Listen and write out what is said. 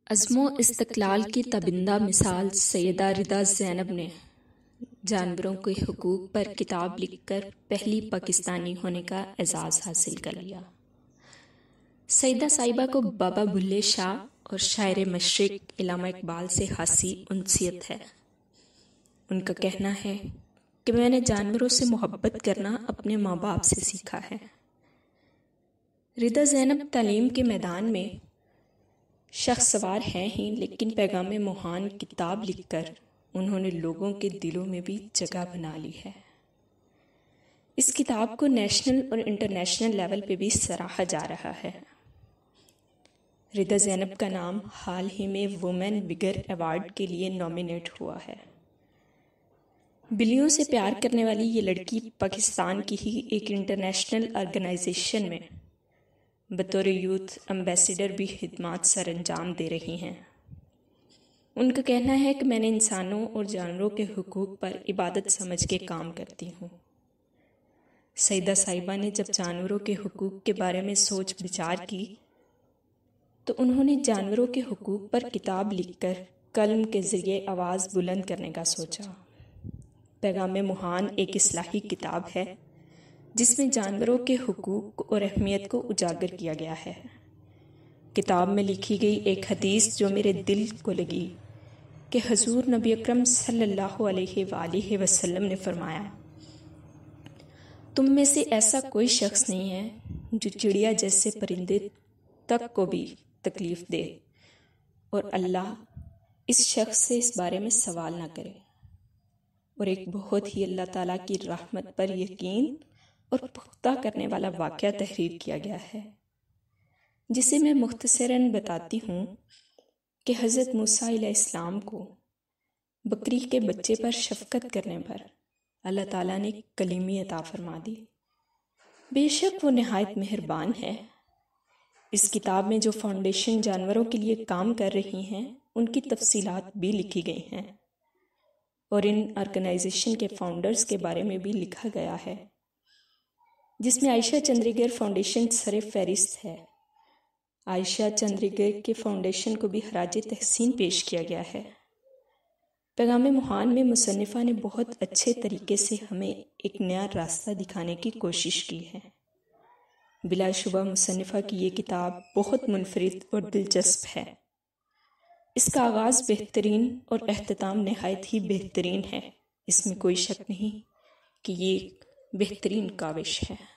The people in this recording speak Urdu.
عزم و استقلال کی تابندہ مثال سیدہ ردا زینب نے جانوروں کے حقوق پر کتاب لکھ کر پہلی پاکستانی ہونے کا اعزاز حاصل کر لیا۔ سیدہ صاحبہ کو بابا بلے شاہ اور شاعر مشرق علامہ اقبال سے خاصی انسیت ہے۔ ان کا کہنا ہے کہ میں نے جانوروں سے محبت کرنا اپنے ماں باپ سے سیکھا ہے۔ ردا زینب تعلیم کے میدان میں شخص سوار ہیں ہی، لیکن پیغام موہان کتاب لکھ کر انہوں نے لوگوں کے دلوں میں بھی جگہ بنا لی ہے۔ اس کتاب کو نیشنل اور انٹرنیشنل لیول پہ بھی سراہا جا رہا ہے۔ ردا زینب کا نام حال ہی میں وومن وگر ایوارڈ کے لیے نامینیٹ ہوا ہے۔ بلیوں سے پیار کرنے والی یہ لڑکی پاکستان کی ہی ایک انٹرنیشنل آرگنائزیشن میں بطور یوتھ ایمبیسیڈر بھی خدمات سر انجام دے رہی ہیں۔ ان کا کہنا ہے کہ میں نے انسانوں اور جانوروں کے حقوق پر عبادت سمجھ کے کام کرتی ہوں۔ سیدہ صاحبہ نے جب جانوروں کے حقوق کے بارے میں سوچ بچار کی تو انہوں نے جانوروں کے حقوق پر کتاب لکھ کر قلم کے ذریعے آواز بلند کرنے کا سوچا۔ پیغام موہان ایک اصلاحی کتاب ہے جس میں جانوروں کے حقوق اور اہمیت کو اجاگر کیا گیا ہے۔ کتاب میں لکھی گئی ایک حدیث جو میرے دل کو لگی کہ حضور نبی اکرم صلی اللہ علیہ وآلہ وسلم نے فرمایا، تم میں سے ایسا کوئی شخص نہیں ہے جو چڑیا جیسے پرندے تک کو بھی تکلیف دے اور اللہ اس شخص سے اس بارے میں سوال نہ کرے۔ اور ایک بہت ہی اللہ تعالیٰ کی رحمت پر یقین اور پختہ کرنے والا واقعہ تحریر کیا گیا ہے، جسے میں مختصراً بتاتی ہوں کہ حضرت موسیٰ علیہ السلام کو بکری کے بچے پر شفقت کرنے پر اللہ تعالیٰ نے کلیمی عطا فرما دی۔ بے شک وہ نہایت مہربان ہے۔ اس کتاب میں جو فاؤنڈیشن جانوروں کے لیے کام کر رہی ہیں ان کی تفصیلات بھی لکھی گئی ہیں اور ان آرگنائزیشن کے فاؤنڈرز کے بارے میں بھی لکھا گیا ہے، جس میں عائشہ چندریگر فاؤنڈیشن سر فہرست ہے۔ عائشہ چندریگر کے فاؤنڈیشن کو بھی خراج تحسین پیش کیا گیا ہے۔ پیغام موہان میں مصنفہ نے بہت اچھے طریقے سے ہمیں ایک نیا راستہ دکھانے کی کوشش کی ہے۔ بلا شبہ مصنفہ کی یہ کتاب بہت منفرد اور دلچسپ ہے۔ اس کا آغاز بہترین اور اختتام نہایت ہی بہترین ہے۔ اس میں کوئی شک نہیں کہ یہ ایک بہترین کاوش ہے۔